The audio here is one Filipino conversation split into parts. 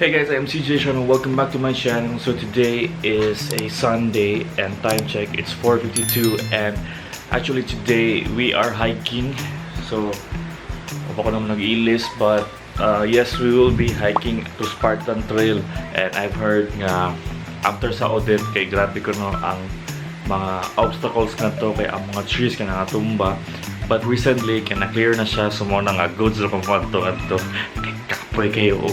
Hey guys, I'm CJ and welcome back to my channel. So today is a Sunday and time check, it's 4:52 and actually today we are hiking. So ako naman nag-i-list but yes, we will be hiking to Spartan Trail and I've heard nga after sa Odette kay grabe ko no ang mga obstacles na to kay ang mga trees kay nakatumba. But recently kaya na-clear na siya so mo na nga goods na pamato at to kay kapoy kayo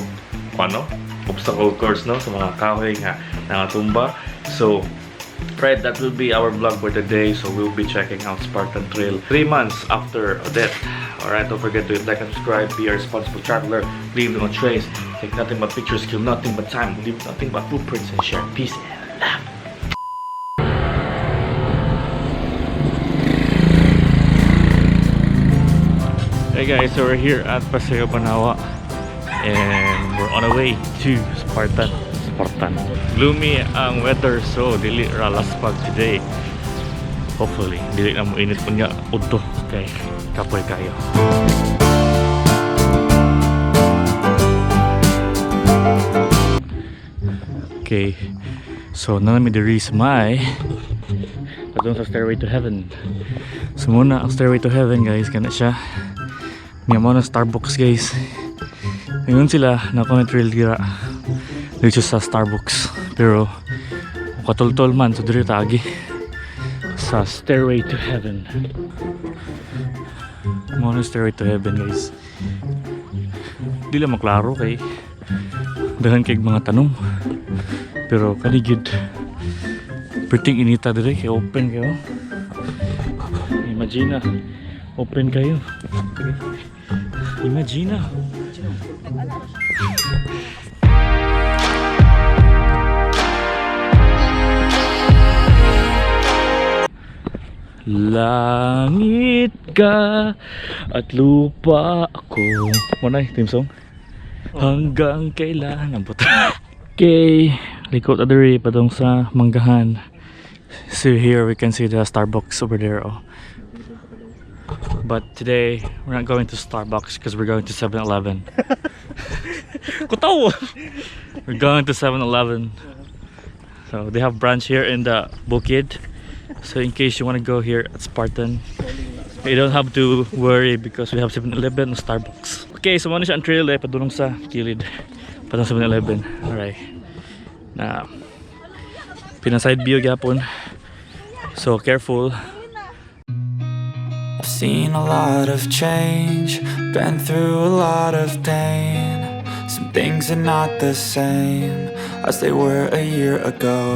ano obstacle course no sa mga kahoy nga nakatumba. So right, that will be our vlog for today. So we'll be checking out Spartan Trail 3 months after Odette. Alright, don't forget to like and subscribe, be a responsible traveler, leave no trace, take nothing but pictures, kill nothing but time, leave nothing but footprints and share peace and love. Hey guys, so we're here at Paseo Banawa and we're on our way to Spartan. Gloomy ang weather so dili ra laspag today. Hopefully dili na mo init punya udto kay kapoy kayo. Okay, so nami diri sa may padung sa Stairway to Heaven. So muna ang Stairway to Heaven guys, kana siya. May mga Starbucks guys. Ngayon sila na trail gira dito sa Starbucks pero katultol man so dito tagi sa Stairway to Heaven. Mga Stairway to Heaven guys, di lang maklaro kay dahan kay mga tanong pero kaligid perting inita dire kay open kayo. Imagine open kayo. Imagine langit ka at lupa ako. Manay, team song. Hanggang kailan ang buta. Okay, likod adiri padong sa Manggahan. So here we can see the Starbucks over there. Oh. But today we're not going to Starbucks because we're going to 7-Eleven. Kutaw! We're going to 7-Eleven. So they have branch here in the Bukid. So in case you want to go here at Spartan, you don't have to worry because we have 7-Eleven and Starbucks. Okay, so muna siya ang trail padulong sa kilid. Padulong 7-Eleven. Alright. Na pinaside view gyapon. So careful. I've seen a lot of change, been through a lot of pain. Some things are not the same as they were a year ago.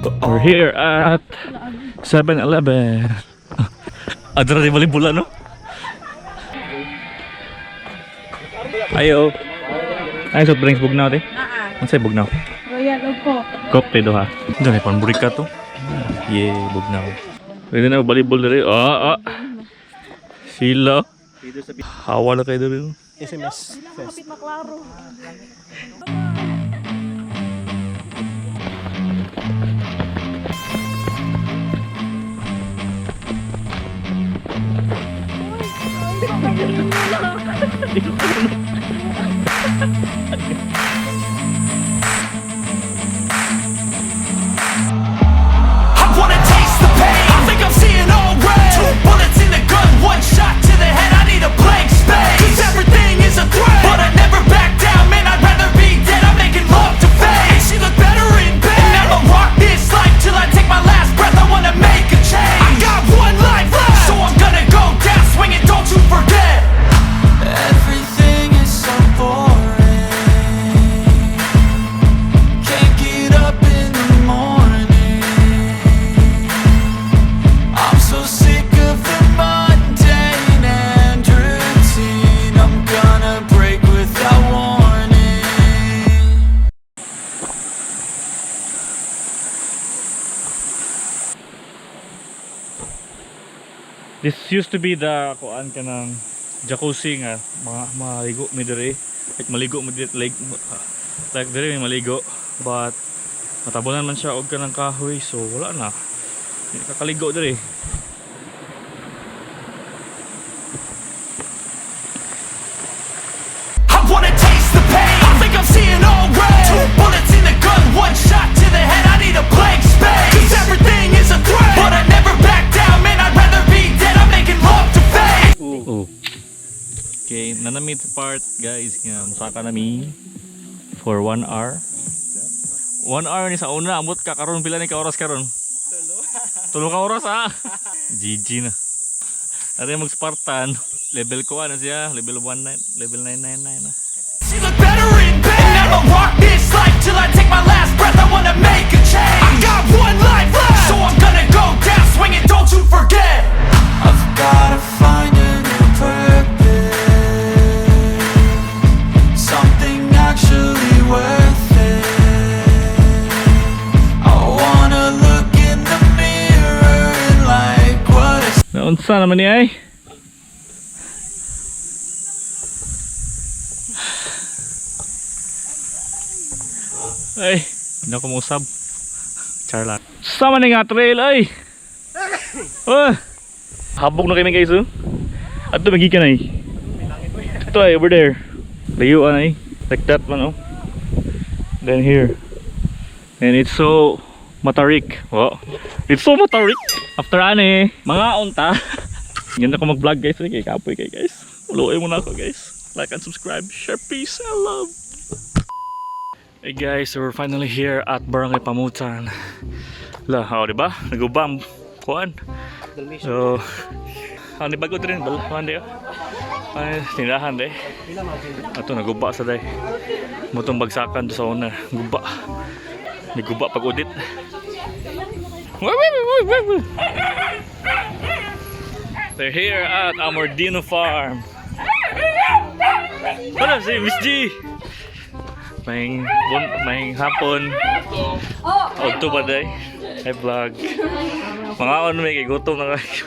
But we're here at 7-Eleven. Adra di bali bula no? Ayo. Ay soft drinks bugnaw te. Ano say bugnaw? Royal Opo. Coke te do ha. Dali pan burika to. Yeah, bugnaw. Pwede na volleyball na rin. Sila. Hawa na kayo na rin. SMS Fest. This used to be the kuan kanang jacuzzi nga maligo mi diri. Like maligo mo dito like diri may maligo but matabunan man siya og kanang kahoy so wala na. Hindi kakaligo diri. I wanna taste the pain. I think I'm seeing nanamit part guys nga musaka nami for 1 hour. 1 hour ni sa una amot ka karon pila ni ka oras karon? Tulo ka oras ha. GG na. Ari mag Spartan level ko na siya, level 19, level 999 na. She look better in bed. Never walk this life till I take my last breath. I wanna make a change. I got one life left, so I'm gonna go down swinging. Don't you forget. I've gotta find a new purpose, something actually worth it. I wanna look in the mirror and like what I Naunsa naman ni ay? Ay, hindi ako mausab. Charlotte. Sama na nga trail ay. Oh. Habog na kami guys oh. At ito magikan ay. Ito ay over there. Layuan ay. Like that man oh. Then here. And it's so matarik. Wow. It's so matarik. After ane, mga unta. Ganda ko mag-vlog guys. Kay kapoy kay guys. Follow mo na ako guys. Like and subscribe. Share, peace and love. Hey guys, so we're finally here at Barangay Pamutan. La, oh, diba? Nagubam. Kuan. So, ano ba ko rin? Kuan di ay, tindahan di. Ato, naguba sa day. Mutong bagsakan sa una. Guba. Naguba pag udit. They're here at Amordino Farm. Wala si Miss G. May hapon. Ogto ba day? Ay vlog. Mga on may kay gutom na kayo.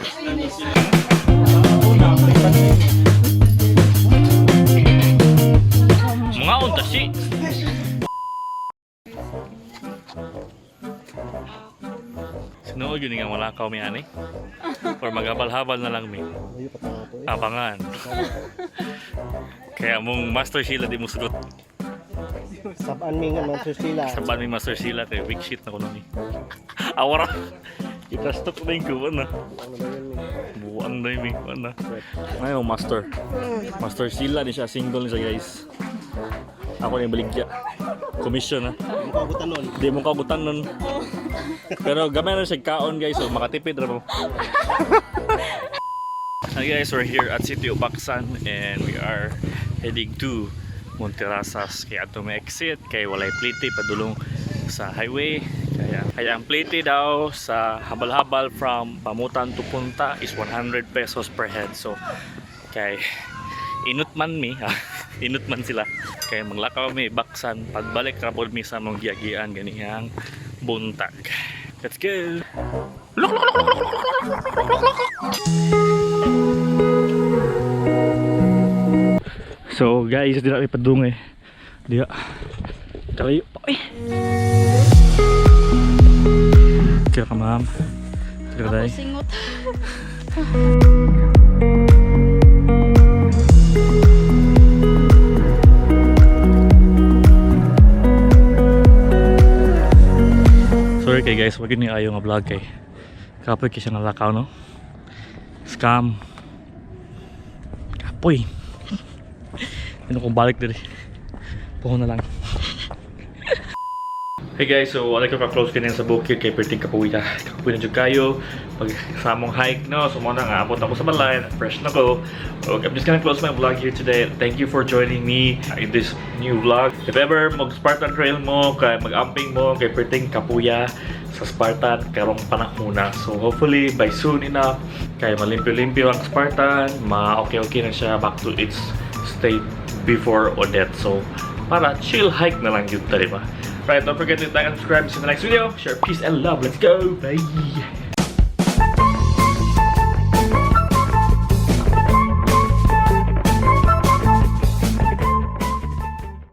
Mga on tashi. Sinuod yun nga malakaw mi ani. Or maghabal-habal na lang mi. Abangan. Kaya mong Master Sheila di mo sugot. Saban mi nga Master Sheila. Saban mi Master Sheila kay weak shit na ko nun eh. Awara. Itastok na yung kuwan na. Buwang na yung kuwan na. Ngayon Master. Master Sheila ni siya. Single niya guys. Ako na yung baligya. Commission na. Di mo kagutan nun. Pero gamay na siya kaon guys. So makatipid na mo. Hi guys, we're here at City of Baksan and we are heading to Monterasas. Kaya ito may exit kay walay plite padulong sa highway. Kaya ang plite daw sa habal-habal from Pamutan to Punta is 100 pesos per head. So kay inut man mi inut man sila kaya maglakaw mi Baksan pagbalik rapod mi sa mong giagian ganihang buntag. Let's go. So guys, di na ipadung eh. Dia. Kalayo pa eh. Kaya ka ma'am. Kaya ka day. Singot. Sorry kay guys, wag niyo ayaw nga vlog kay. Kapoy kay siya nga lakaw no. Scam. Kapoy. Ano kung balik dito. Puho na lang. Hey guys, so wala ko ka-close kanina sa bukid kay perting kapuwi na. Kapuwi na dyan kayo. Pag sa mong hike no, so muna nga abot ako sa balay. Fresh na ko. So, I'm just gonna close my vlog here today. Thank you for joining me in this new vlog. If ever mag Spartan Trail mo, kay mag-amping mo, kay perting kapuya sa Spartan, karong panahuna. So hopefully by soon enough, kay malimpyo-limpyo ang Spartan, ma-okay-okay na siya back to its state before Odette. So para chill hike na lang yun, diba? Right, don't forget to like and subscribe. See you in the next video. Share, peace and love. Let's go. Bye.